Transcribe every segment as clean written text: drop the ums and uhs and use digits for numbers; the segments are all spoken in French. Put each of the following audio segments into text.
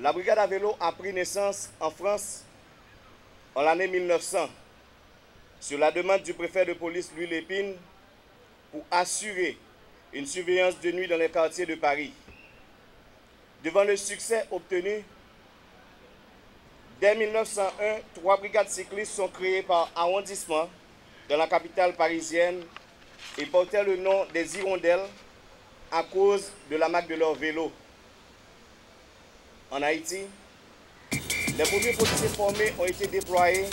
La brigade à vélo a pris naissance en France en l'année 1900 sur la demande du préfet de police Louis Lépine pour assurer une surveillance de nuit dans les quartiers de Paris. Devant le succès obtenu, dès 1901, 3 brigades cyclistes sont créées par arrondissement dans la capitale parisienne et portaient le nom des Hirondelles à cause de la marque de leur vélo. En Haïti, les premiers policiers formés ont été déployés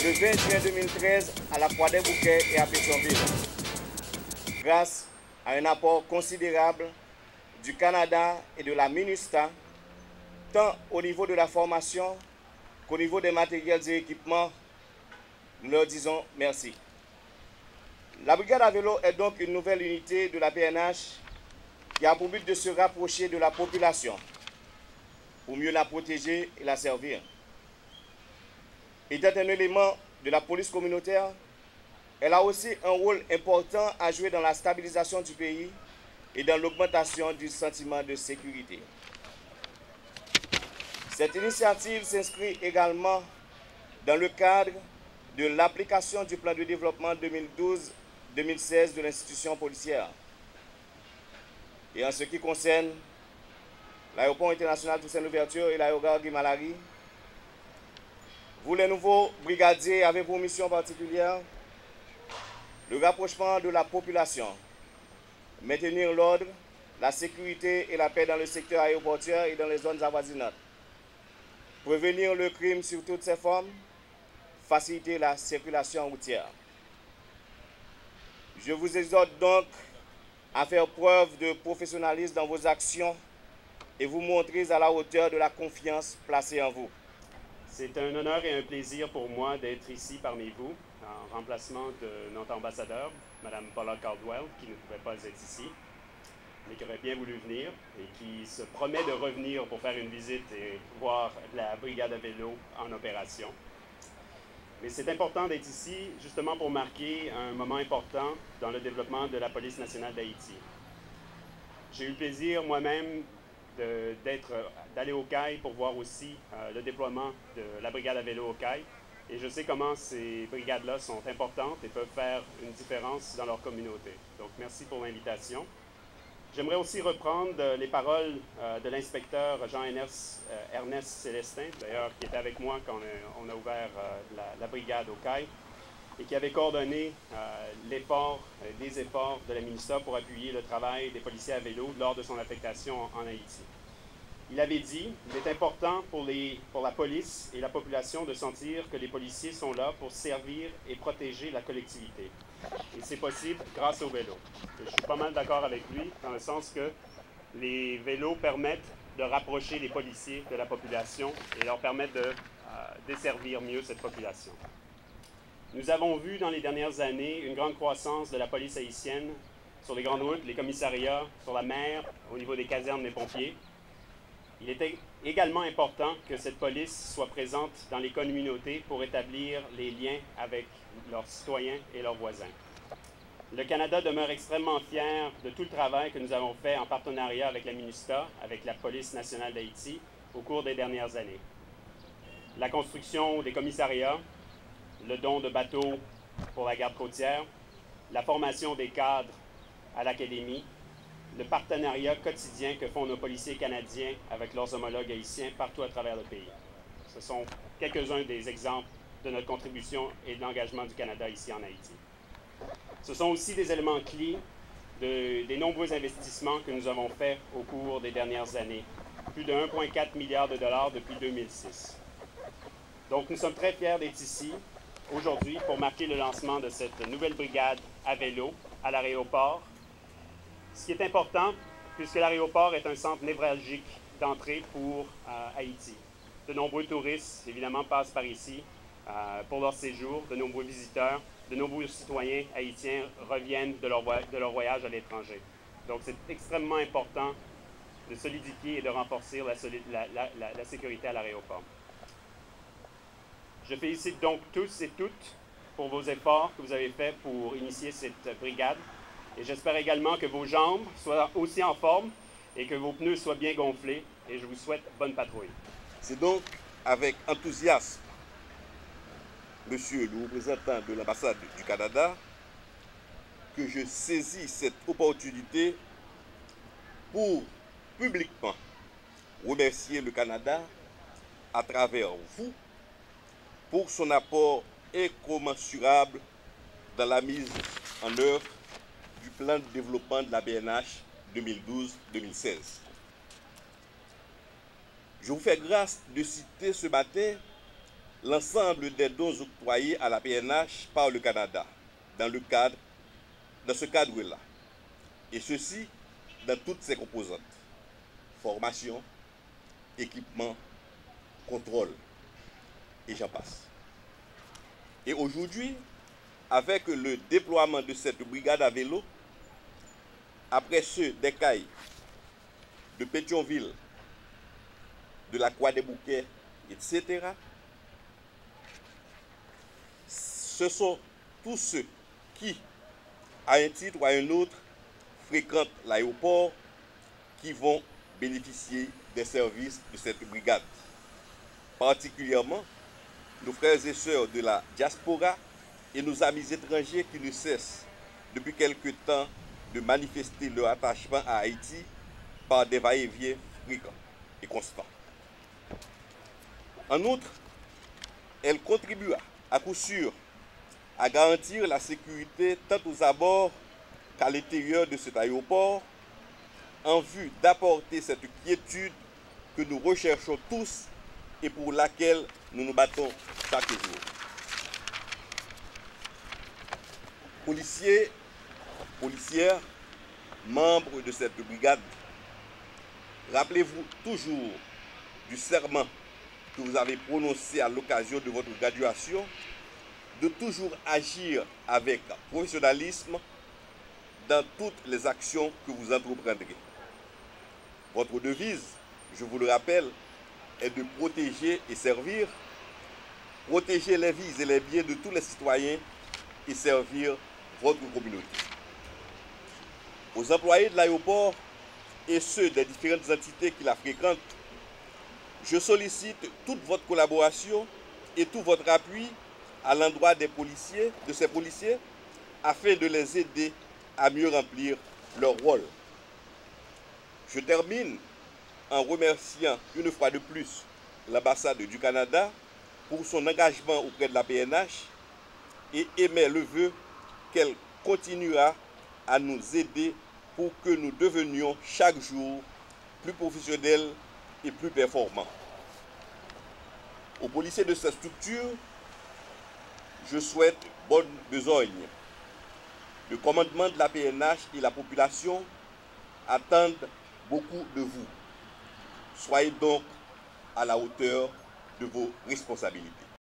le 20 juin 2013 à la Croix des Bouquets et à Pétionville, grâce à un apport considérable du Canada et de la MINUSTA, tant au niveau de la formation qu'au niveau des matériels et équipements. Nous leur disons merci. La brigade à vélo est donc une nouvelle unité de la PNH qui a pour but de se rapprocher de la population pour mieux la protéger et la servir. Étant un élément de la police communautaire, elle a aussi un rôle important à jouer dans la stabilisation du pays et dans l'augmentation du sentiment de sécurité. Cette initiative s'inscrit également dans le cadre de l'application du plan de développement 2012-2016 de l'institution policière. Et en ce qui concerne l'aéroport international Toussaint Louverture et l'aéroport Guy Malari, vous les nouveaux brigadiers avez pour mission particulière le rapprochement de la population, maintenir l'ordre, la sécurité et la paix dans le secteur aéroportuaire et dans les zones avoisinantes, prévenir le crime sur toutes ses formes, faciliter la circulation routière. Je vous exhorte donc à faire preuve de professionnalisme dans vos actions et vous montrer à la hauteur de la confiance placée en vous. C'est un honneur et un plaisir pour moi d'être ici parmi vous, en remplacement de notre ambassadeur, Mme Paula Caldwell, qui ne pouvait pas être ici, mais qui aurait bien voulu venir et qui se promet de revenir pour faire une visite et voir la brigade à vélo en opération. Mais c'est important d'être ici justement pour marquer un moment important dans le développement de la Police nationale d'Haïti. J'ai eu le plaisir moi-même d'aller au CAI pour voir aussi le déploiement de la brigade à vélo au CAI. Et je sais comment ces brigades-là sont importantes et peuvent faire une différence dans leur communauté. Donc, merci pour l'invitation. J'aimerais aussi reprendre les paroles de l'inspecteur Jean-Ernest Célestin, d'ailleurs, qui était avec moi quand on a ouvert la brigade au CAI, et qui avait coordonné des efforts de la MINUSTA pour appuyer le travail des policiers à vélo lors de son affectation en Haïti. Il avait dit qu'il est important pour la police et la population de sentir que les policiers sont là pour servir et protéger la collectivité. Et c'est possible grâce au vélo. Et je suis pas mal d'accord avec lui, dans le sens que les vélos permettent de rapprocher les policiers de la population et leur permettent de desservir mieux cette population. Nous avons vu dans les dernières années une grande croissance de la police haïtienne sur les grandes routes, les commissariats, sur la mer, au niveau des casernes des pompiers. Il était également important que cette police soit présente dans les communautés pour établir les liens avec leurs citoyens et leurs voisins. Le Canada demeure extrêmement fier de tout le travail que nous avons fait en partenariat avec la MINUSTA, avec la Police nationale d'Haïti, au cours des dernières années. La construction des commissariats, le don de bateaux pour la garde côtière, la formation des cadres à l'académie, le partenariat quotidien que font nos policiers canadiens avec leurs homologues haïtiens partout à travers le pays. Ce sont quelques-uns des exemples de notre contribution et de l'engagement du Canada ici en Haïti. Ce sont aussi des éléments clés des nombreux investissements que nous avons faits au cours des dernières années. Plus de 1,4 milliard de dollars depuis 2006. Donc nous sommes très fiers d'être ici aujourd'hui pour marquer le lancement de cette nouvelle brigade à vélo à l'aéroport. Ce qui est important, puisque l'aéroport est un centre névralgique d'entrée pour Haïti. De nombreux touristes, évidemment, passent par ici pour leur séjour. De nombreux visiteurs, de nombreux citoyens haïtiens reviennent de leur voyage à l'étranger. Donc, c'est extrêmement important de solidifier et de renforcer la sécurité à l'aéroport. Je félicite donc tous et toutes pour vos efforts que vous avez faits pour initier cette brigade. Et j'espère également que vos jambes soient aussi en forme et que vos pneus soient bien gonflés et je vous souhaite bonne patrouille. C'est donc avec enthousiasme, Monsieur le représentant de l'ambassade du Canada, que je saisis cette opportunité pour publiquement remercier le Canada à travers vous pour son apport incommensurable dans la mise en œuvre du plan de développement de la PNH 2012-2016. Je vous fais grâce de citer ce matin l'ensemble des dons octroyés à la PNH par le Canada dans ce cadre-là. Et ceci dans toutes ses composantes. Formation, équipement, contrôle, et j'en passe. Et aujourd'hui, avec le déploiement de cette brigade à vélo, après ceux d'Écailles, de Pétionville, de la Croix des Bouquets, etc., ce sont tous ceux qui, à un titre ou à un autre, fréquentent l'aéroport qui vont bénéficier des services de cette brigade. Particulièrement, nos frères et sœurs de la diaspora et nos amis étrangers qui ne cessent depuis quelque temps de manifester leur attachement à Haïti par des va-et-vient fréquents et constants. En outre, elle contribua à coup sûr à garantir la sécurité tant aux abords qu'à l'intérieur de cet aéroport, en vue d'apporter cette quiétude que nous recherchons tous et pour laquelle nous nous battons chaque jour. Policiers, policières, membres de cette brigade, rappelez-vous toujours du serment que vous avez prononcé à l'occasion de votre graduation, de toujours agir avec professionnalisme dans toutes les actions que vous entreprendrez. Votre devise, je vous le rappelle, est de protéger et servir, protéger les vies et les biens de tous les citoyens et servir votre communauté. Aux employés de l'aéroport et ceux des différentes entités qui la fréquentent, je sollicite toute votre collaboration et tout votre appui à l'endroit des policiers, de ces policiers, afin de les aider à mieux remplir leur rôle. Je termine en remerciant une fois de plus l'ambassade du Canada pour son engagement auprès de la PNH et émets le vœu qu'elle continuera à nous aider pour que nous devenions chaque jour plus professionnels et plus performants. Aux policiers de cette structure, je souhaite bonne besogne. Le commandement de la PNH et la population attendent beaucoup de vous. Soyez donc à la hauteur de vos responsabilités.